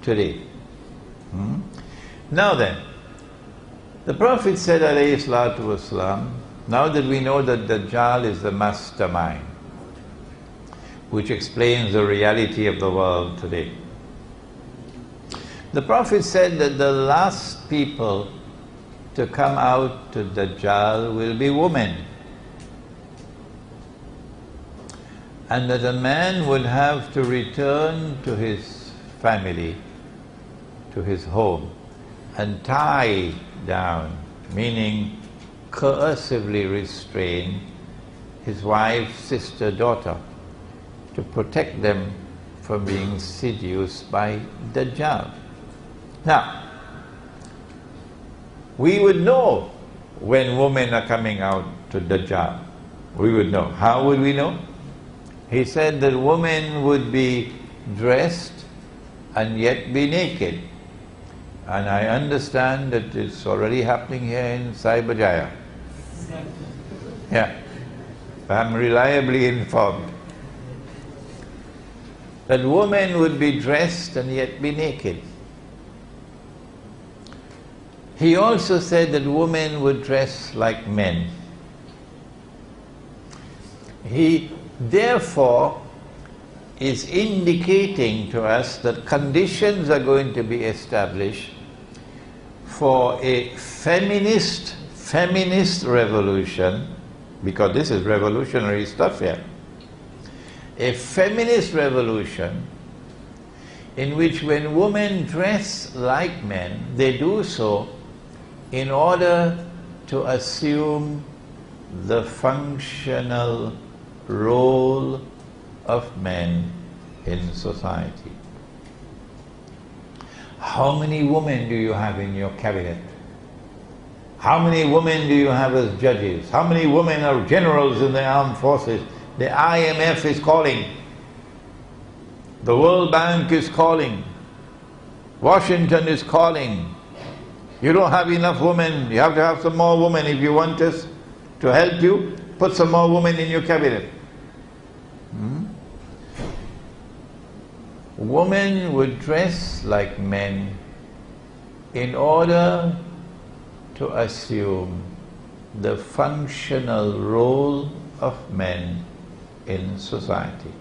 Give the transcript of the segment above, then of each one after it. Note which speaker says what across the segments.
Speaker 1: today. Now then, the Prophet said, alayhi salatu wasalam, now that we know that Dajjal is the mastermind, which explains the reality of the world today. The Prophet said that the last people to come out to Dajjal will be women. And that a man would have to return to his family, to his home, and tie down, meaning coercively restrain his wife, sister, daughter, to protect them from being seduced by Dajjal. Now, we would know when women are coming out to Dajjal. We would know. How would we know? He said that women would be dressed and yet be naked. And I understand that it's already happening here in Cyberjaya. Yeah, I'm reliably informed. That women would be dressed and yet be naked. He also said that women would dress like men. He therefore is indicating to us that conditions are going to be established for a feminist revolution, because this is revolutionary stuff here. A feminist revolution in which when women dress like men, they do so in order to assume the functional role of men in society. How many women do you have in your cabinet? How many women do you have as judges? How many women are generals in the armed forces? The IMF is calling. The World Bank is calling. Washington is calling. You don't have enough women. You have to have some more women. If you want us to help you, put some more women in your cabinet. Women would dress like men in order to assume the functional role of men in society.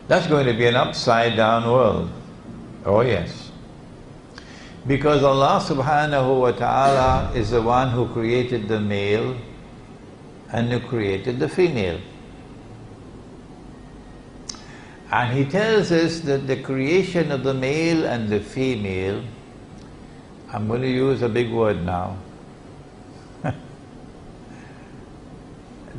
Speaker 1: That's going to be an upside down world. Oh yes. Because Allah subhanahu wa ta'ala is the one who created the male and who created the female. And He tells us that the creation of the male and the female, I'm going to use a big word now.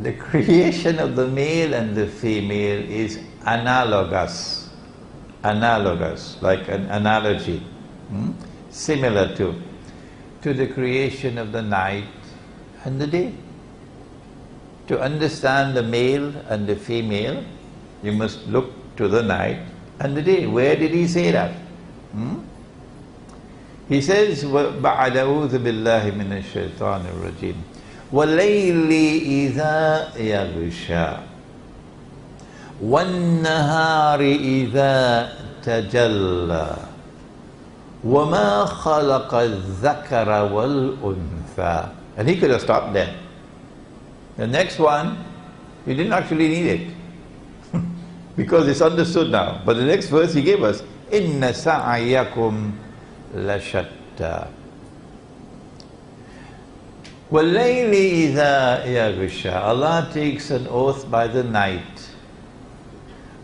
Speaker 1: The creation of the male and the female is analogous. Analogous, like an analogy. Similar to the creation of the night and the day. To understand the male and the female, you must look to the night and the day. Where did He say that? He says, بَعْدَ أَعُوذُ بِاللَّهِ مِنَ الشَّيْطَانِ الرَّجِيمِ وَاللَّيْلِ إِذَا يَغْشَى وَالنَّهَارِ إِذَا تَجَلَّى وَمَا خَلَقَ الذَّكَرَ وَالْأُنثَى. And he could have stopped there. The next one, he didn't actually need it. Because it's understood now. But the next verse he gave us, إِنَّ سَعْيَكُمْ لَشَتَّى وَاللَّيْلِ إِذَا يَغْشَى. Allah takes an oath by the night,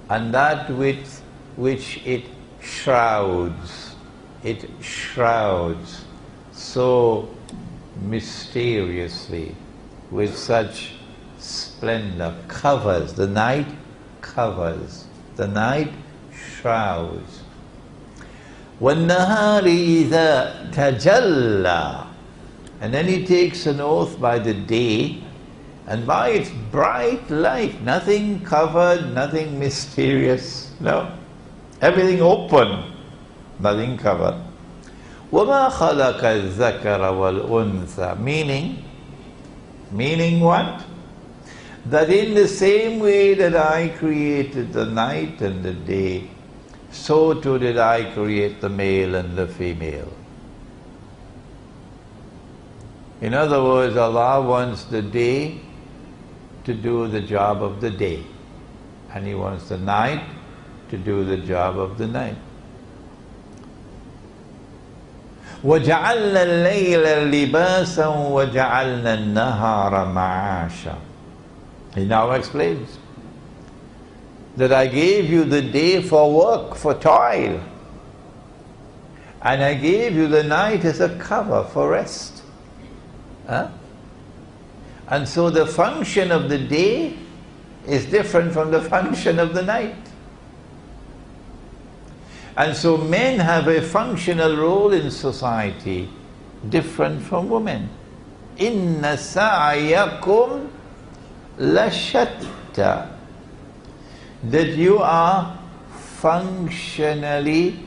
Speaker 1: and that with which it shrouds. It shrouds so mysteriously, with such splendor. Covers, the night covers, the night shrouds. وَالنَّهَارِ إِذَا تَجَلَّى. And then He takes an oath by the day, and by its bright light, nothing covered, nothing mysterious, no. Everything open, nothing covered. وَمَا خَلَقَ الذَّكَرَ وَالْأُنثَى. Meaning what? That in the same way that I created the night and the day, so too did I create the male and the female. In other words, Allah wants the day to do the job of the day, and He wants the night to do the job of the night. وَجَعَلْنَا اللَّيْلَ لِبَاسًا وَجَعَلْنَا النَّهَارَ مَعَاشًا. He now explains that I gave you the day for work, for toil, and I gave you the night as a cover for rest. Huh? And so the function of the day is different from the function of the night. And so men have a functional role in society different from women. Inna sa'yakum lashatta. That you are functionally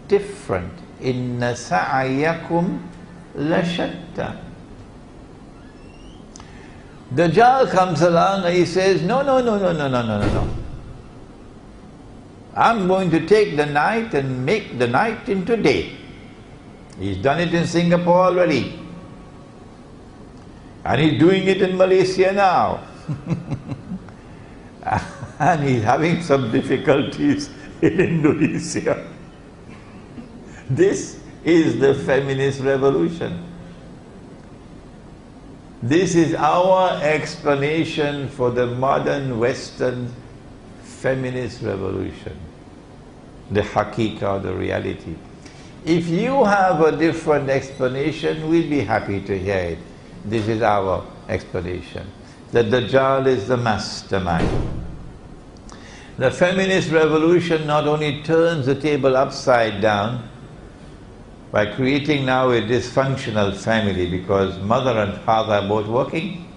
Speaker 1: different. Inna sa'yakum lashatta. Dajjal comes along and he says, no. I'm going to take the night and make the night into day. He's done it in Singapore already. And he's doing it in Malaysia now. And he's having some difficulties in Indonesia. This is the feminist revolution. This is our explanation for the modern Western feminist revolution. The haqiqah, the reality. If you have a different explanation, we'll be happy to hear it. This is our explanation. That Dajjal is the mastermind. The feminist revolution not only turns the table upside down by creating now a dysfunctional family because mother and father are both working,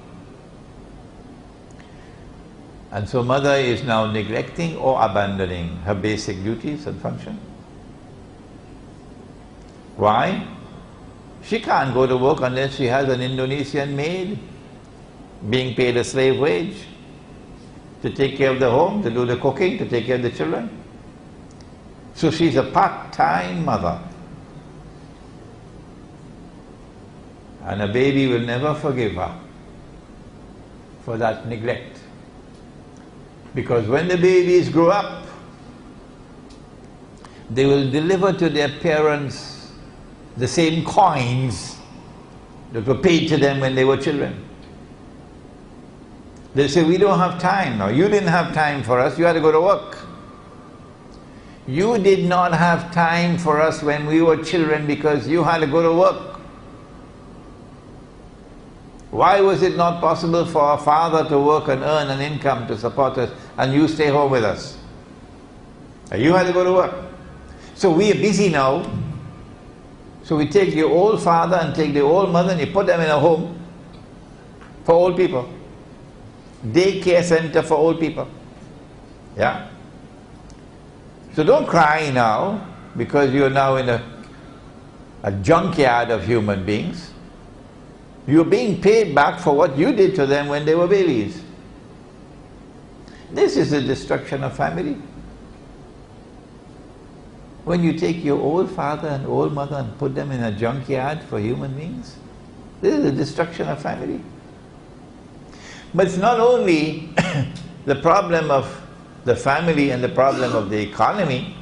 Speaker 1: and so mother is now neglecting or abandoning her basic duties and function. Why? She can't go to work unless she has an Indonesian maid being paid a slave wage to take care of the home, to do the cooking, to take care of the children. So she's a part-time mother. And a baby will never forgive her for that neglect. Because when the babies grow up, they will deliver to their parents the same coins that were paid to them when they were children. They say, we don't have time now. You didn't have time for us, you had to go to work. You did not have time for us when we were children because you had to go to work. Why was it not possible for a father to work and earn an income to support us and you stay home with us? You had to go to work. So we are busy now. So we take the old father and take the old mother and you put them in a home for old people. Daycare center for old people. Yeah? So don't cry now because you're now in a junkyard of human beings. You're being paid back for what you did to them when they were babies. This is the destruction of family. When you take your old father and old mother and put them in a junkyard for human beings, this is the destruction of family. But it's not only the problem of the family and the problem of the economy.